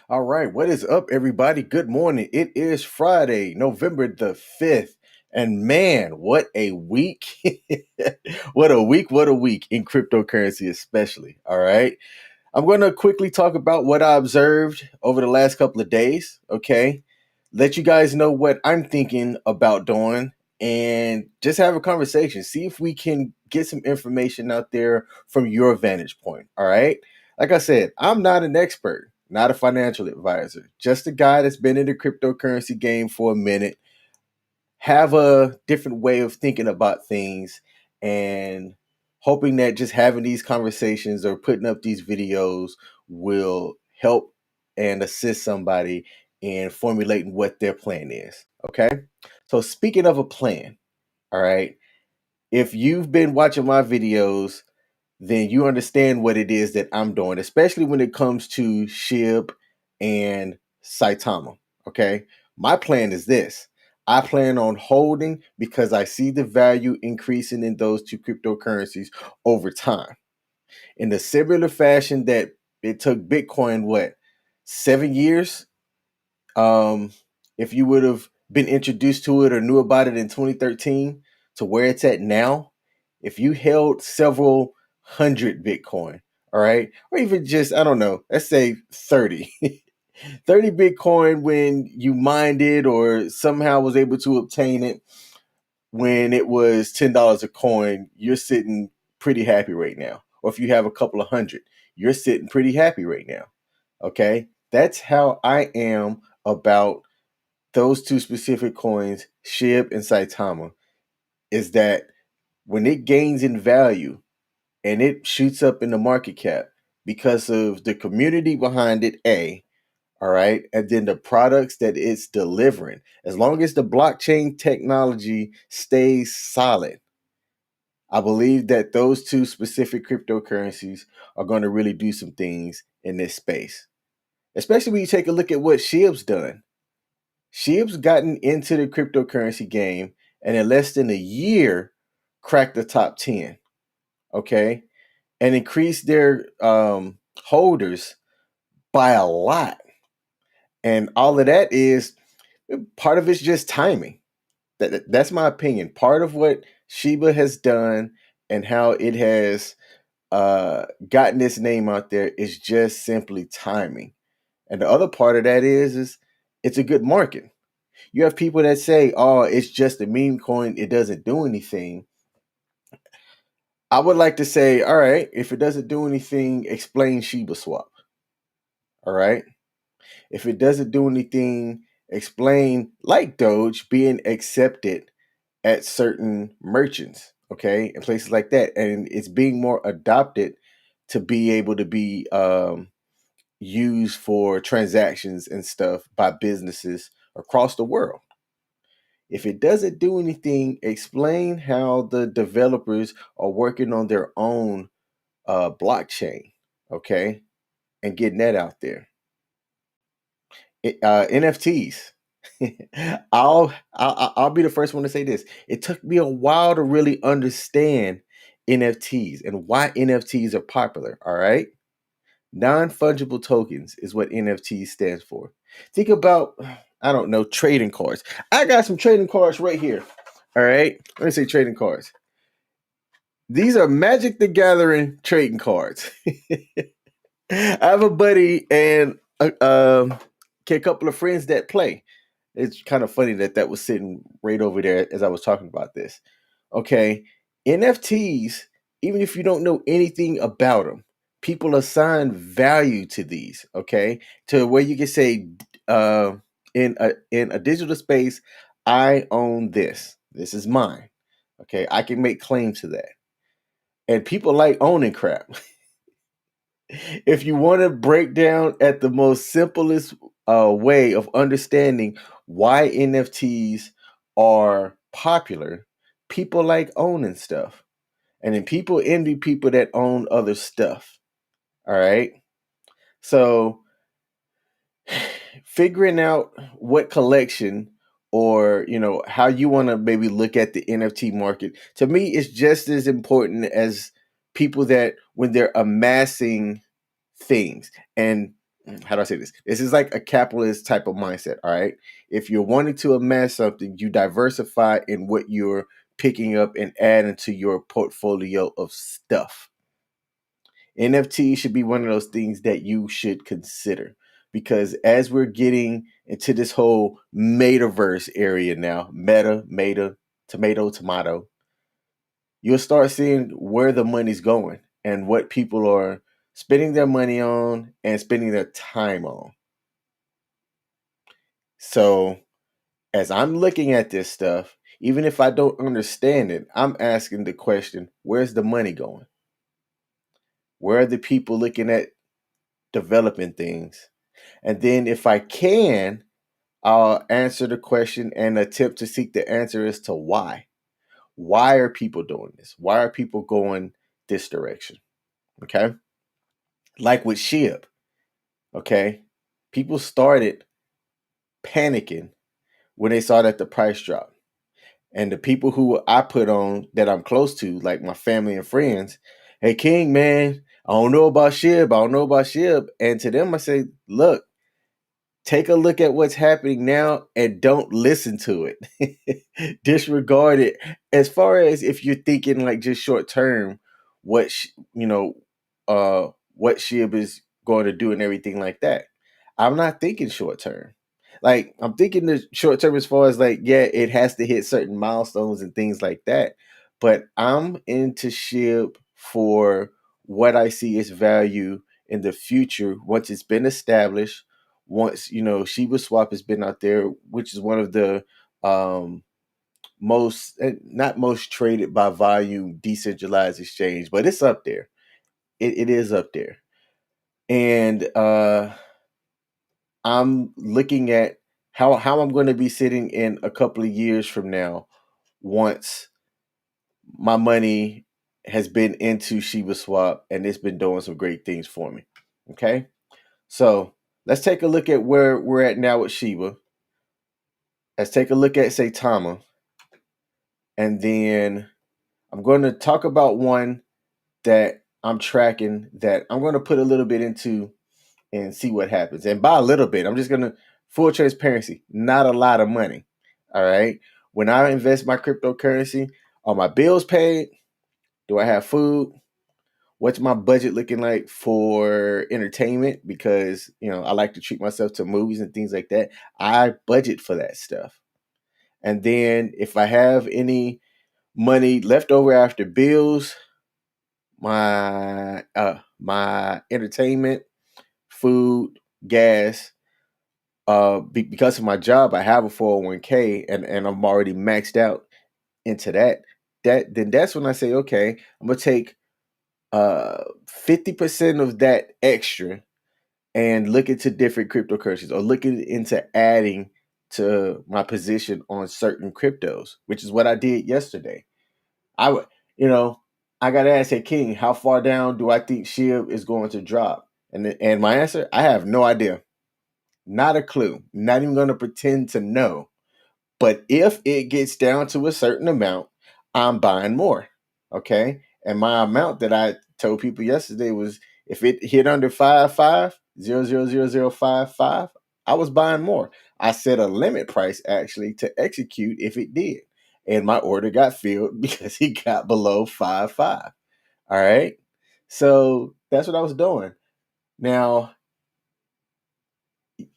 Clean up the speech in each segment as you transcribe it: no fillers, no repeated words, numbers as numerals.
All right, what is up, everybody? Good morning. It is Friday, November the 5th. And man, what a week! What a week in cryptocurrency, especially. All right, I'm going to quickly talk about what I observed over the last couple of days. Okay, let you guys know what I'm thinking about doing and just have a conversation. See if we can get some information out there from your vantage point. All right. Like I said, I'm not an expert, not a financial advisor, just a guy that's been in the cryptocurrency game for a minute, have a different way of thinking about things, and hoping that just having these conversations or putting up these videos will help and assist somebody in formulating what their plan is. Okay. So, speaking of a plan, all right, if you've been watching my videos, then you understand what it is that I'm doing, especially when it comes to SHIB and Saitama. Okay. My plan is this. I plan on holding because I see the value increasing in those two cryptocurrencies over time. In the similar fashion that it took Bitcoin, what, 7 years? Um, if you would have been introduced to it or knew about it in 2013 to where it's at now, if you held several hundred Bitcoin, all right, or even just, I don't know, let's say 30, 30 Bitcoin when you mined it or somehow was able to obtain it when it was $10 a coin, you're sitting pretty happy right now. Or if you have a couple of hundred, you're sitting pretty happy right now. Okay. That's how I am about those two specific coins, SHIB and Saitama, is that when it gains in value and it shoots up in the market cap because of the community behind it, all right, and then the products that it's delivering, as long as the blockchain technology stays solid, I believe that those two specific cryptocurrencies are going to really do some things in this space, especially when you take a look at what SHIB's done. SHIB's gotten into the cryptocurrency game and in less than a year cracked the top 10, okay, and increased their holders by a lot. And all of that is part of it's just timing. That's my opinion. Part of what Shiba has done and how it has gotten its name out there is just simply timing. And the other part of that is it's a good market. You have people that say, "Oh, it's just a meme coin; it doesn't do anything." I would like to say, all right, if it doesn't do anything, explain Shiba Swap. All right, if it doesn't do anything, explain like Doge being accepted at certain merchants, okay, and places like that, and it's being more adopted to be able to be used for transactions and stuff by businesses across the world. If it doesn't do anything, explain how the developers are working on their own blockchain, okay, and getting that out there. NFTs. I'll be the first one to say this. It took me a while to really understand NFTs and why NFTs are popular. All right, non-fungible tokens is what NFTs stands for. Think about, I don't know, trading cards. I got some trading cards right here. All right, let me say trading cards. These are Magic the Gathering trading cards. I have a buddy and a couple of friends that play. It's kind of funny that that was sitting right over there as I was talking about this. Okay, NFTs, even if you don't know anything about them, people assign value to these. Okay, to where you can say, in a digital space, I own this. This is mine. Okay, I can make claim to that, and people like owning crap. If you want to break down at the most simplest way of understanding why NFTs are popular, people like owning stuff. And then people envy people that own other stuff. All right. So figuring out what collection or how you want to maybe look at the NFT market, to me is just as important as people that when they're amassing things. And how do I say this? This is like a capitalist type of mindset. All right. If you're wanting to amass something, you diversify in what you're picking up and adding to your portfolio of stuff. NFT should be one of those things that you should consider because as we're getting into this whole metaverse area now, meta, tomato, you'll start seeing where the money's going and what people are spending their money on and spending their time on. So, as I'm looking at this stuff, even if I don't understand it, I'm asking the question, where's the money going? Where are the people looking at developing things? And then if I can, I'll answer the question and attempt to seek the answer as to why. Why are people doing this? Why are people going this direction? Okay. Like with SHIB, okay. People started panicking when they saw that the price dropped. And the people who I put on that I'm close to, like my family and friends, hey King, man, I don't know about SHIB. I don't know about SHIB. And to them I say, look, take a look at what's happening now and don't listen to it. Disregard it. As far as if you're thinking like just short term, what what SHIB is going to do and everything like that. I'm not thinking short term. Like I'm thinking the short term as far as like, yeah, it has to hit certain milestones and things like that. But I'm into SHIB for what I see its value in the future once it's been established, once Shiba Swap has been out there, which is one of the um, most not most traded by volume decentralized exchange, but it's up there. It is up there, and I'm looking at how I'm going to be sitting in a couple of years from now, once my money has been into Shiba Swap and it's been doing some great things for me. Okay, so let's take a look at where we're at now with Shiba. Let's take a look at Saitama, and then I'm going to talk about one that I'm tracking that I'm going to put a little bit into and see what happens. And by a little bit, I'm just going to full transparency, not a lot of money. All right. When I invest my cryptocurrency, are my bills paid? Do I have food? What's my budget looking like for entertainment? Because, I like to treat myself to movies and things like that. I budget for that stuff. And then if I have any money left over after bills, my entertainment, food, gas, because of my job, I have a 401k and I'm already maxed out into that. Then that's when I say, okay, I'm gonna take 50% of that extra and look into different cryptocurrencies or looking into adding to my position on certain cryptos, which is what I did yesterday. I would, you know, I got to ask, hey King, how far down do I think SHIB is going to drop? And my answer, I have no idea, not a clue, not even going to pretend to know. But if it gets down to a certain amount, I'm buying more. Okay. And my amount that I told people yesterday was if it hit under 55 I was buying more. I set a limit price actually to execute if it did. And my order got filled because it got below 55. All right. So that's what I was doing. Now,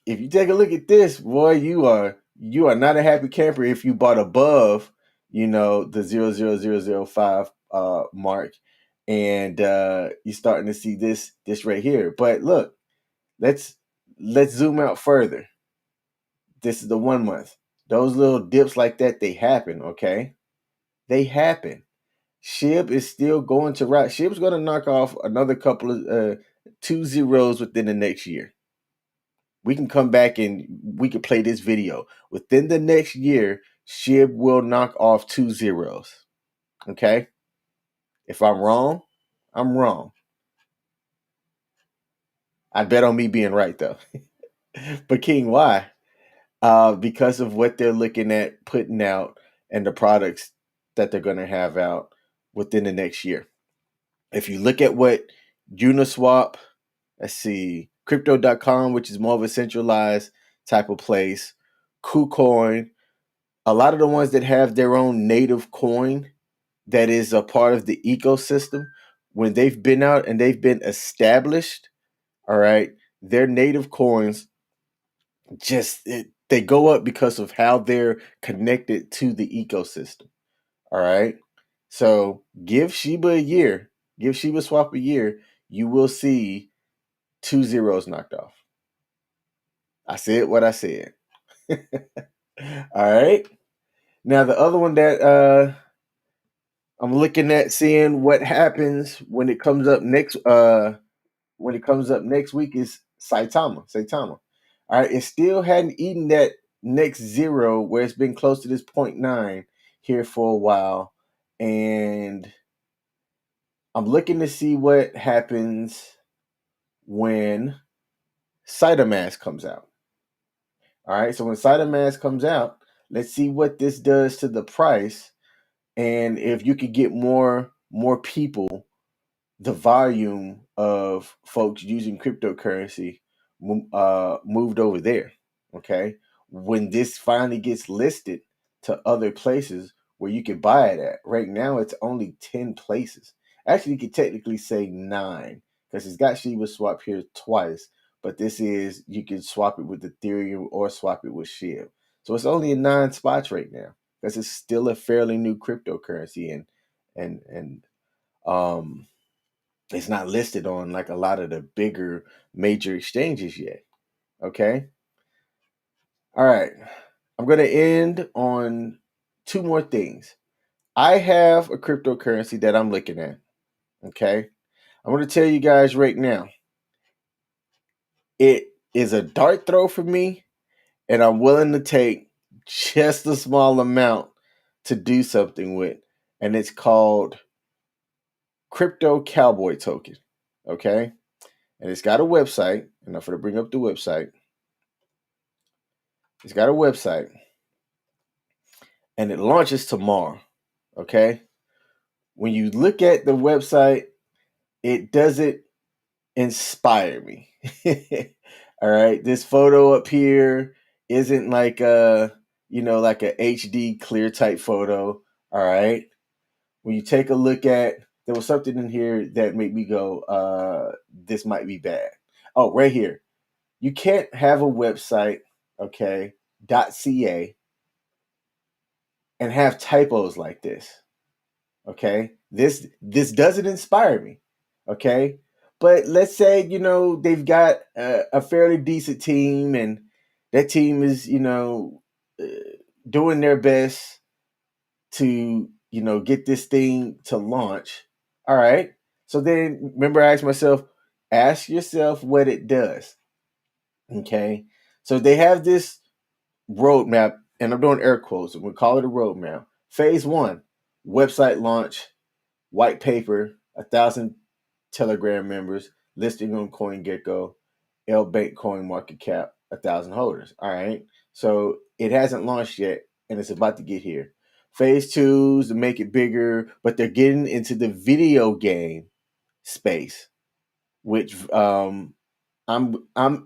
if you take a look at this, boy, you are not a happy camper if you bought above, the 0.0005 mark, and you're starting to see this right here. But look, let's let's zoom out further. This is the 1 month. Those little dips like that, they happen, okay? They happen. SHIB is still going to rise. SHIB's going to knock off another couple of two zeros within the next year. We can come back and we can play this video. Within the next year, SHIB will knock off two zeros. Okay? If I'm wrong, I'm wrong. I bet on me being right though. But King, why? Because of what they're looking at putting out and the products that they're going to have out within the next year. If you look at what Uniswap, let's see, Crypto.com, which is more of a centralized type of place. KuCoin, a lot of the ones that have their own native coin that is a part of the ecosystem, when they've been out and they've been established, all right, their native coins they go up because of how they're connected to the ecosystem. All right. So give Shiba a year, give Shiba Swap a year, you will see 2 zeros knocked off. I said what I said. All right. Now the other one that I'm looking at seeing what happens when it comes up next week is Saitama. Saitama. All right, it still hadn't eaten that next zero where it's been close to this 0.9 here for a while. And I'm looking to see what happens when Saitama comes out. All right, so when Saitama comes out, let's see what this does to the price and if you could get more people, the volume of folks using cryptocurrency moved over there. Okay, when this finally gets listed to other places where you can buy it at, right now it's only 10 places. Actually, you could technically say 9 because it's got Shiba Swap here twice, but this is you can swap it with Ethereum or swap it with SHIB. So it's only in 9 spots right now because it's still a fairly new cryptocurrency and um it's not listed on like a lot of the bigger major exchanges yet. Okay. All right. I'm going to end on 2 more things. I have a cryptocurrency that I'm looking at. Okay. I'm going to tell you guys right now, it is a dart throw for me, and I'm willing to take just a small amount to do something with. And it's called Crypto Cowboy Token. Okay. And it's got a website. And I'm going to bring up the website. It's got a website and it launches tomorrow. Okay. When you look at the website, it doesn't inspire me. All right. This photo up here isn't like like a HD clear type photo. All right. When you take a look at, there was something in here that made me go, this might be bad. Oh, right here. You can't have a website, okay, .ca and have typos like this. Okay, this doesn't inspire me. Okay, but let's say they've got a fairly decent team, and that team is uh, doing their best to get this thing to launch. All right, so then remember, I asked myself, ask yourself what it does. Okay, so they have this roadmap, and I'm doing air quotes, and we'll call it a roadmap. Phase 1, website launch, white paper, 1,000 Telegram members, listing on CoinGecko, L Bank Coin Market Cap, 1,000 holders. All right. So it hasn't launched yet, and it's about to get here. Phase 2 is to make it bigger, but they're getting into the video game space, which I'm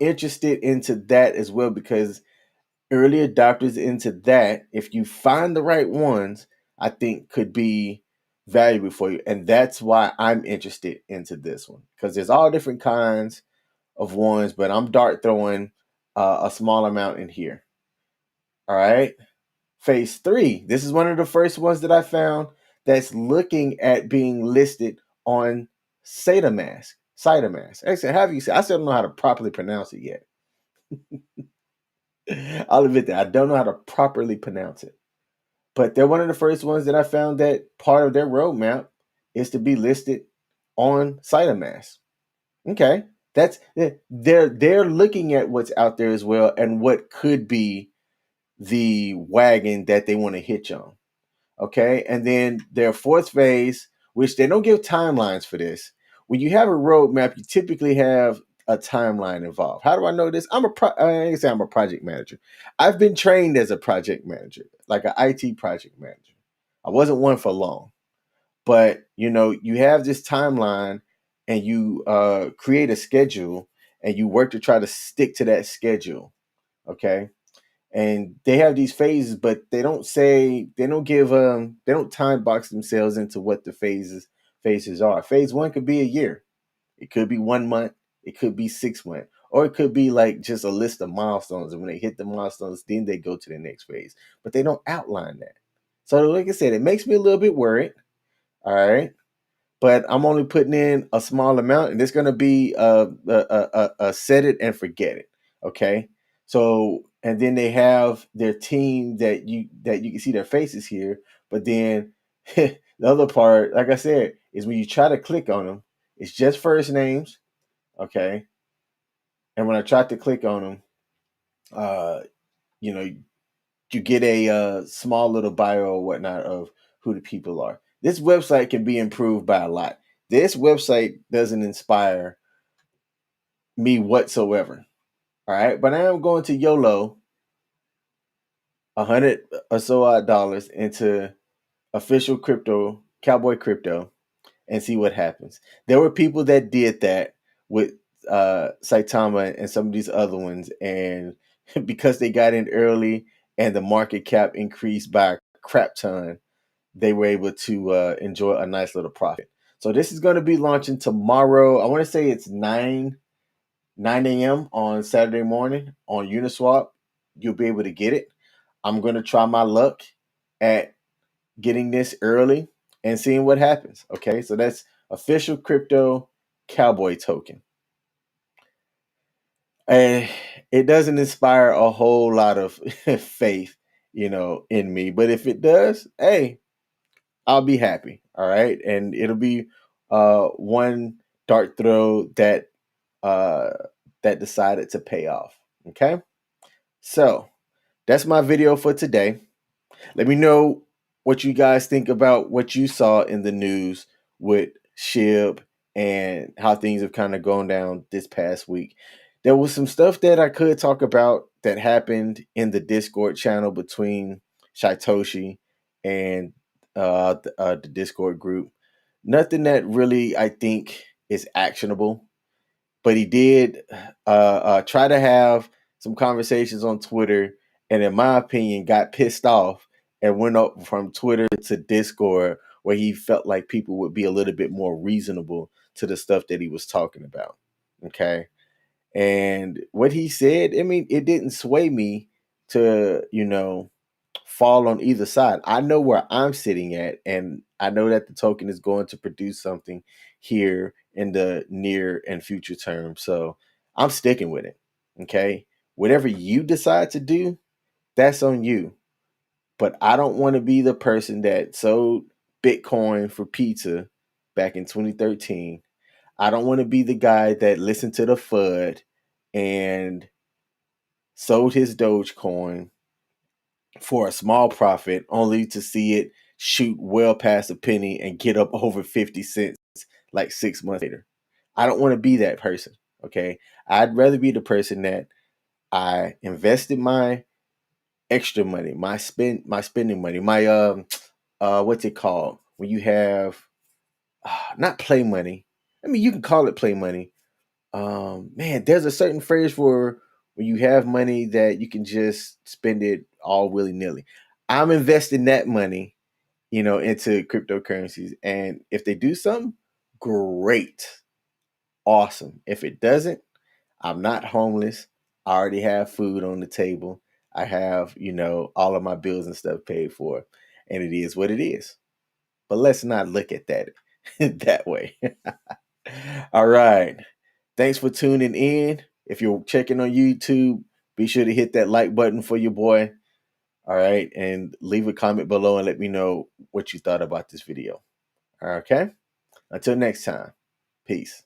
interested into that as well because early adopters into that, if you find the right ones, I think could be valuable for you. And that's why I'm interested into this one because there's all different kinds of ones, but I'm dart throwing a small amount in here. All right. Phase 3. This is one of the first ones that I found that's looking at being listed on Saitama. Saitama. Actually, how do you say? I still don't know how to properly pronounce it yet. I'll admit that I don't know how to properly pronounce it. But they're one of the first ones that I found that part of their roadmap is to be listed on Saitama. Okay. They're looking at what's out there as well and what could be the wagon that they want to hitch on. Okay. And then their 4th phase, which they don't give timelines for this. When you have a roadmap, you typically have a timeline involved. How do I know this? I can say I'm a project manager. I've been trained as a project manager, like an IT project manager. I wasn't one for long, but you have this timeline and you create a schedule and you work to try to stick to that schedule, okay? And they have these phases, but they don't they don't time box themselves into what the phases are. Phase one could be a year. It could be 1 month. It could be 6 months. Or it could be like just a list of milestones. And when they hit the milestones, then they go to the next phase. But they don't outline that. So like I said, it makes me a little bit worried. All right. But I'm only putting in a small amount, and it's going to be a set it and forget it. Okay. So, and then they have their team that you can see their faces here. But then the other part, like I said, is when you try to click on them, it's just first names. Okay. And when I tried to click on them, uh, you know, you get a small little bio or whatnot of who the people are. This website can be improved by a lot. This website doesn't inspire me whatsoever. All right. But I am going to YOLO 100 or so odd dollars into official crypto, cowboy crypto, and see what happens. There were people that did that with Saitama and some of these other ones, and because they got in early and the market cap increased by a crap ton, they were able to enjoy a nice little profit. So this is going to be launching tomorrow. I want to say it's 9 a.m. on Saturday morning on Uniswap. You'll be able to get it. I'm going to try my luck at getting this early and seeing what happens. Okay, so that's official crypto cowboy token. And it doesn't inspire a whole lot of faith, in me. But if it does, hey, I'll be happy. All right, and it'll be one dart throw uh, that decided to pay off. Okay, so that's my video for today. Let me know what you guys think about what you saw in the news with SHIB and how things have kind of gone down this past week. There was some stuff that I could talk about that happened in the Discord channel between Shytoshi and the Discord group. Nothing that really I think is actionable, but he did try to have some conversations on Twitter, and in my opinion, got pissed off and went up from Twitter to Discord, where he felt like people would be a little bit more reasonable to the stuff that he was talking about. Okay. And what he said, I mean, it didn't sway me to, fall on either side. I know where I'm sitting at, and I know that the token is going to produce something here in the near and future term. So I'm sticking with it. Okay. Whatever you decide to do, that's on you. But I don't want to be the person that sold Bitcoin for pizza back in 2013. I don't want to be the guy that listened to the FUD and sold his Dogecoin for a small profit only to see it shoot well past a penny and get up over 50 cents like 6 months later. I don't want to be that person. Okay. I'd rather be the person that I invested my extra money, my spending money, my what's it called? When you have not play money. I mean, you can call it play money. Man, there's a certain phrase for when you have money that you can just spend it all willy-nilly. I'm investing that money, into cryptocurrencies. And if they do something, great. Awesome. If it doesn't, I'm not homeless. I already have food on the table. I have, all of my bills and stuff paid for. And it is what it is. But let's not look at that that way. All right. Thanks for tuning in. If you're checking on YouTube, be sure to hit that like button for your boy. All right. And leave a comment below and let me know what you thought about this video. Okay. Until next time. Peace.